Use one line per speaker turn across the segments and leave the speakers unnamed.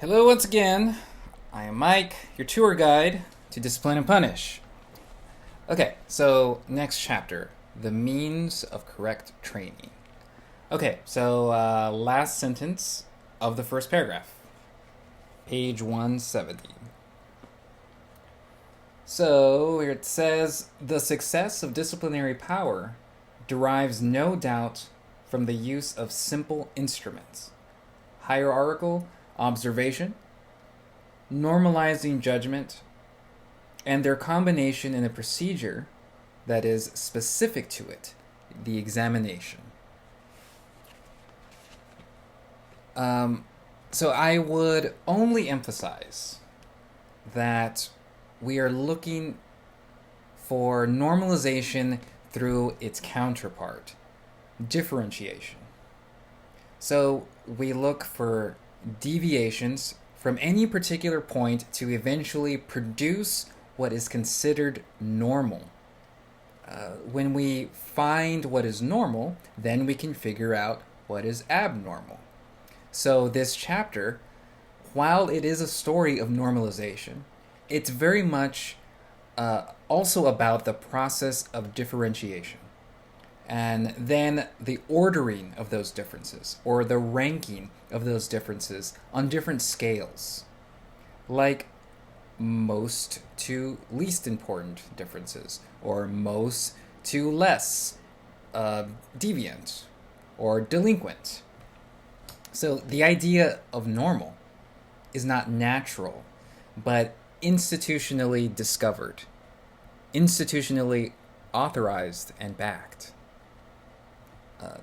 Hello once again. I am Mike, your tour guide to Discipline and Punish. Okay, so next chapter, the means of correct training. Okay, so last sentence of the first paragraph, page 170. So here it says, the success of disciplinary power derives no doubt from the use of simple instruments, hierarchical observation, normalizing judgment, and their combination in a procedure that is specific to it, the examination. So I would only emphasize that we are looking for normalization through its counterpart, differentiation. So we look for deviations from any particular point to eventually produce what is considered normal. When we find what is normal, then we can figure out what is abnormal. So this chapter, while it is a story of normalization, it's very much also about the process of differentiation. And then the ordering of those differences, or the ranking of those differences on different scales, like most to least important differences, or most to less deviant or delinquent. So the idea of normal is not natural, but institutionally discovered, institutionally authorized and backed.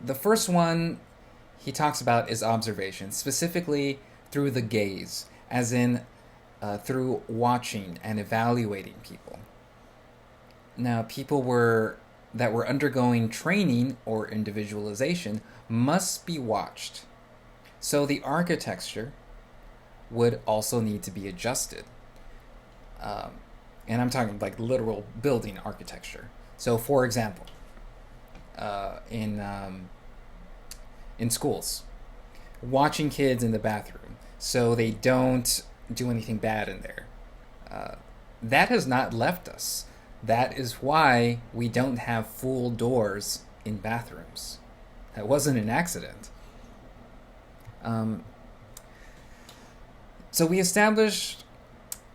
The first one he talks about is observation, specifically through the gaze, as in through watching and evaluating people. Now, people that were undergoing training or individualization must be watched. So the architecture would also need to be adjusted. And I'm talking like literal building architecture. So, for example, in schools, watching kids in the bathroom so they don't do anything bad in there. That has not left us. That is why we don't have full doors in bathrooms. That wasn't an accident. So we established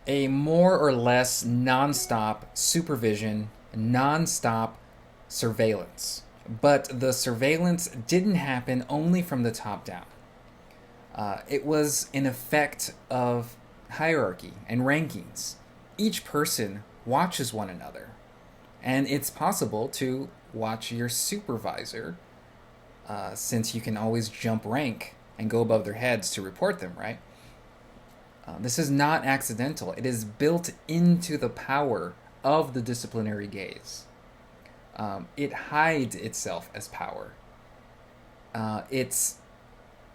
a more or less nonstop supervision, nonstop surveillance. But the surveillance didn't happen only from the top down. It was an effect of hierarchy and rankings. Each person watches one another. And it's possible to watch your supervisor, since you can always jump rank and go above their heads to report them, right? This is not accidental. It is built into the power of the disciplinary gaze. It hides itself as power.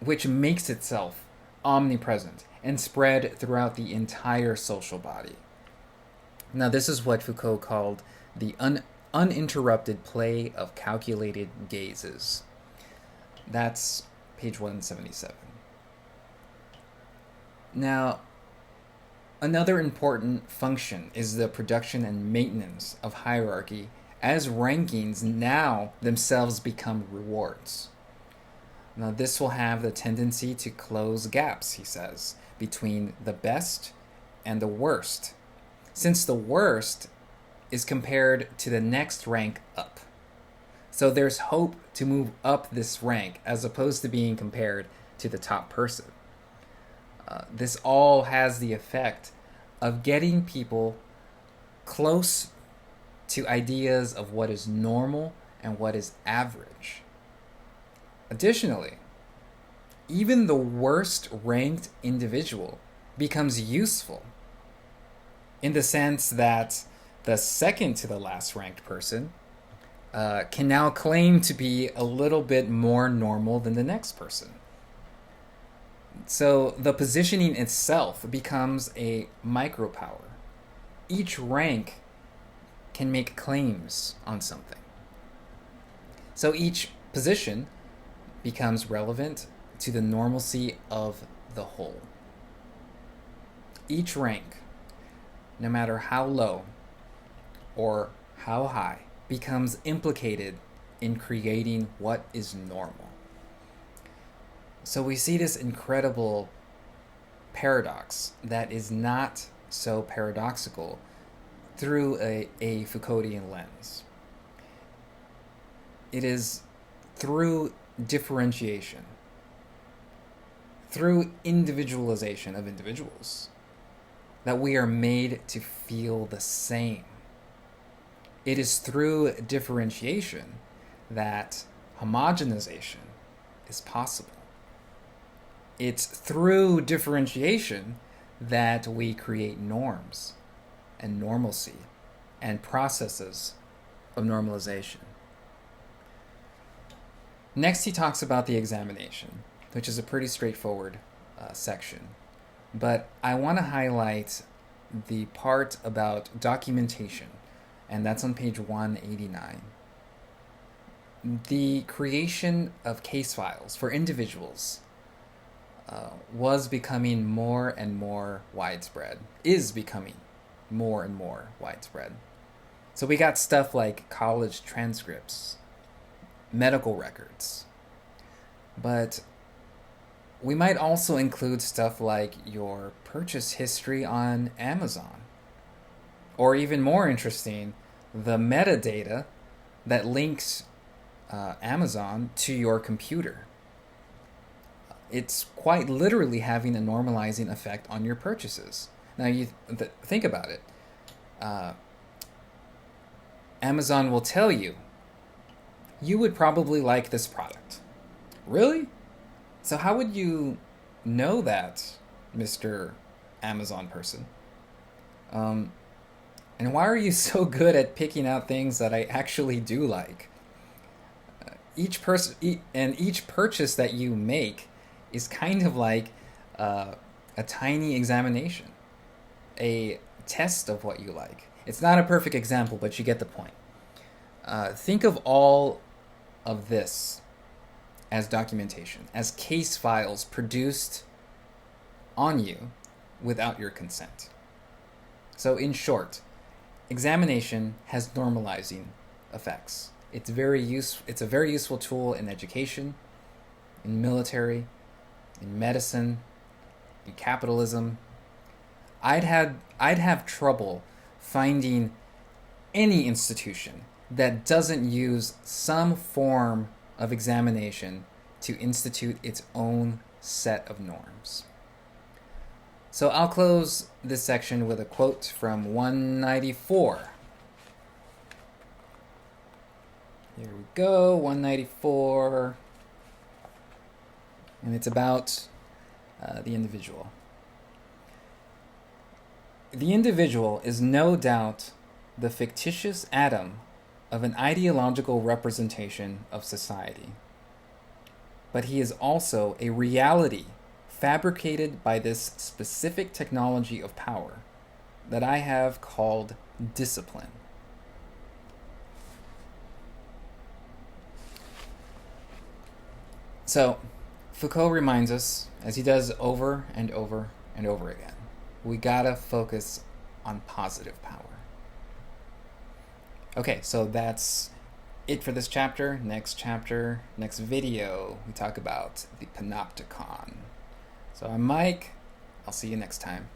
Which makes itself omnipresent and spread throughout the entire social body. Now, this is what Foucault called the uninterrupted play of calculated gazes. That's page 177. Now, another important function is the production and maintenance of hierarchy, as rankings now themselves become rewards. Now, this will have the tendency to close gaps, he says, between the best and the worst, since the worst is compared to the next rank up. So there's hope to move up this rank as opposed to being compared to the top person. This all has the effect of getting people close to ideas of what is normal and what is average. Additionally, even the worst ranked individual becomes useful in the sense that the second to the last ranked person can now claim to be a little bit more normal than the next person. So the positioning itself becomes a micropower. Each rank can make claims on something. So each position becomes relevant to the normalcy of the whole. each rank, no matter how low or how high, becomes implicated in creating what is normal. So we see this incredible paradox that is not so paradoxical through a Foucauldian lens. It is through differentiation, through individualization of individuals, that we are made to feel the same. It is through differentiation that homogenization is possible. It's through differentiation that we create norms and normalcy and processes of normalization. Next, he talks about the examination, which is a pretty straightforward section. But I want to highlight the part about documentation, and that's on page 189. The creation of case files for individuals was becoming more and more widespread, is becoming more and more widespread. So we got stuff like college transcripts, medical records, but we might also include stuff like your purchase history on Amazon, or even more interesting, the metadata that links Amazon to your computer. It's quite literally having a normalizing effect on your purchases. Now, you think about it. Amazon will tell you, you would probably like this product. Really? So how would you know that, Mr. Amazon person? And why are you so good at picking out things that I actually do like? Each purchase that you make is kind of like a tiny examination, a test of what you like. It's not a perfect example, but you get the point. Think of all of this as documentation, as case files produced on you without your consent. So in short, examination has normalizing effects. It's a very useful tool in education, in military, in medicine, in capitalism. I'd have trouble finding any institution that doesn't use some form of examination to institute its own set of norms. So I'll close this section with a quote from 194. Here we go, 194. And it's about the individual. The individual is no doubt the fictitious atom of an ideological representation of society. But he is also a reality fabricated by this specific technology of power that I have called discipline. So, Foucault reminds us, as he does over and over and over again, we gotta focus on positive power. Okay, so that's it for this chapter. Next video, we talk about the panopticon. So I'm Mike. I'll see you next time.